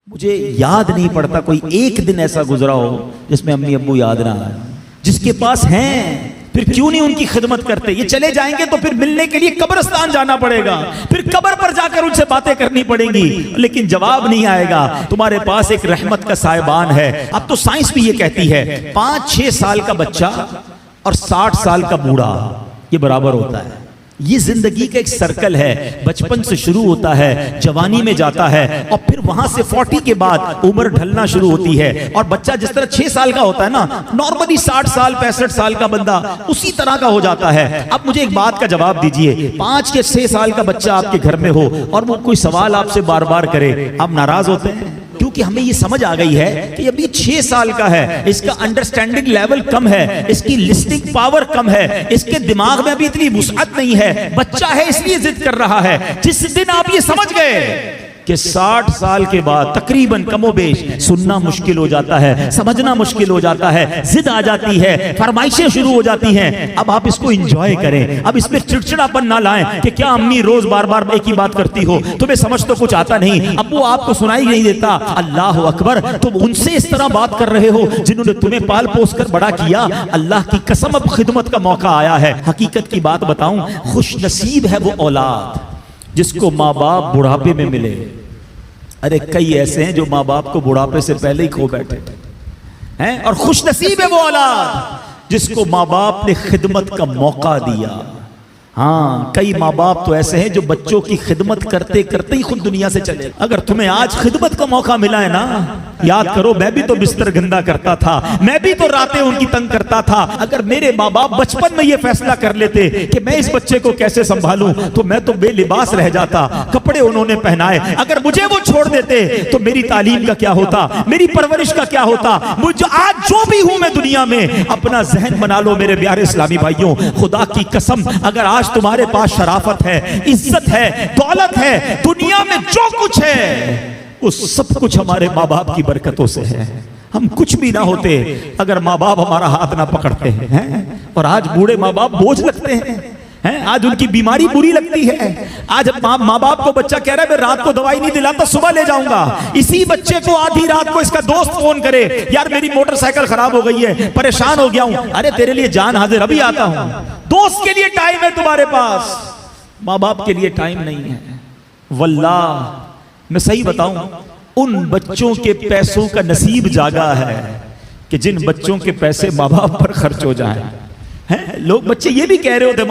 मुझे याद नहीं पड़ता कोई एक दिन ऐसा गुजरा हो जिसमें अम्मी अब्बू याद ना आए। जिसके पास हैं फिर क्यों नहीं उनकी खिदमत करते। ये चले जाएंगे तो फिर मिलने के लिए कब्रिस्तान जाना पड़ेगा, फिर कब्र पर जाकर उनसे बातें करनी पड़ेंगी, लेकिन जवाब नहीं आएगा। तुम्हारे पास एक रहमत का साहिबान है। अब तो साइंस भी ये कहती है 5-6 साल का बच्चा और 60 साल का बूढ़ा ये बराबर होता है। ये जिंदगी का एक सर्कल है, बचपन से शुरू होता है, जवानी में जाता है और फिर वहां से 40 के बाद उम्र ढलना शुरू होती है। और बच्चा जिस तरह 6 साल का होता है ना, नॉर्मली 60 साल 65 साल का बंदा उसी तरह का हो जाता है। अब मुझे एक बात का जवाब दीजिए, 5 या 6 साल का बच्चा आपके घर में हो और वो कोई सवाल आपसे बार बार करे, आप नाराज होते हैं? क्योंकि हमें ये समझ आ गई है कि अभी 6 साल का है, इसका अंडरस्टैंडिंग लेवल कम है, इसकी लिस्टिंग पावर कम है, इसके दिमाग में अभी इतनी वुसअत नहीं है, बच्चा है इसलिए जिद कर रहा है। जिस दिन आप ये समझ गए कि 60 साल के बाद तकरीबन कमोबेश सुनना मुश्किल हो जाता है, समझना मुश्किल हो जाता है, जिद आ जाती है, फरमाइशें शुरू हो जाती हैं, अब आप इसको एंजॉय करें। अब इसमें चिड़चिड़ापन ना लाएं कि क्या अम्मी रोज बार बार एक ही बात करती हो, तुम्हें समझ तो कुछ आता नहीं, अब वो आपको सुनाई नहीं देता। अल्लाह अकबर, तुम उनसे इस तरह बात कर रहे हो जिन्होंने तुम्हें पाल पोस कर बड़ा किया। अल्लाह की कसम अब खिदमत का मौका आया है। हकीकत की बात बताऊं, खुश नसीब है वो औलाद जिसको माँ बाप बुढ़ापे में मिले। अरे कई ऐसे हैं जो माँ बाप को बुढ़ापे से पहले ही खो बैठे हैं, और खुश नसीब है वो औलाद जिसको माँ बाप ने खिदमत का मौका दिया। हाँ, कई माँ बाप तो ऐसे हैं जो बच्चों की खिदमत करते करते ही खुद दुनिया से चले। अगर तुम्हें आज खिदमत का मौका मिला है ना, याद करो मैं भी तो बिस्तर गंदा करता था, मैं भी तो रातें उनकी तंग करता था। अगर मेरे माँ बाप बचपन में ये फैसला कर लेते कि मैं इस बच्चे को कैसे संभालूं, तो मैं तो बेलिबास रह जाता, कपड़े उन्होंने पहनाए। अगर मुझे वो छोड़ देते तो मेरी तालीम का क्या होता, मेरी परवरिश का क्या होता। मुझे आज जो भी हूं मैं दुनिया में, अपना जहन बना लो मेरे प्यारे इस्लामी भाइयों, खुदा की कसम अगर आज तुम्हारे पास शराफत है, इज्जत है, दौलत है, दुनिया में जो कुछ है वो सब कुछ हमारे माँ बाप की बरकतों से है। हम कुछ भी ना होते अगर माँ बाप हमारा हाथ ना पकड़ते हैं। और आज बूढ़े माँ बाप बोझ लगते हैं, आज उनकी बीमारी बुरी लगती है। आज माँ बाप को बच्चा कह रहा है मैं रात को दवाई नहीं दिलाता, सुबह ले जाऊंगा। इसी बच्चे को आधी रात को इसका दोस्त फोन करे, यार मेरी मोटरसाइकिल खराब हो गई है, परेशान हो गया हूं। अरे तेरे लिए जान हाजिर, अभी आता हूं। दोस्त के लिए टाइम है तुम्हारे पास, माँ बाप के लिए टाइम नहीं है। वल्लाह मैं सही बताऊं, उन बच्चों के पैसों का नसीब जागा है कि जिन बच्चों के पैसे माँ बाप पर खर्च हो जाए हैं। लोग बच्चे ये भी कह रहे होते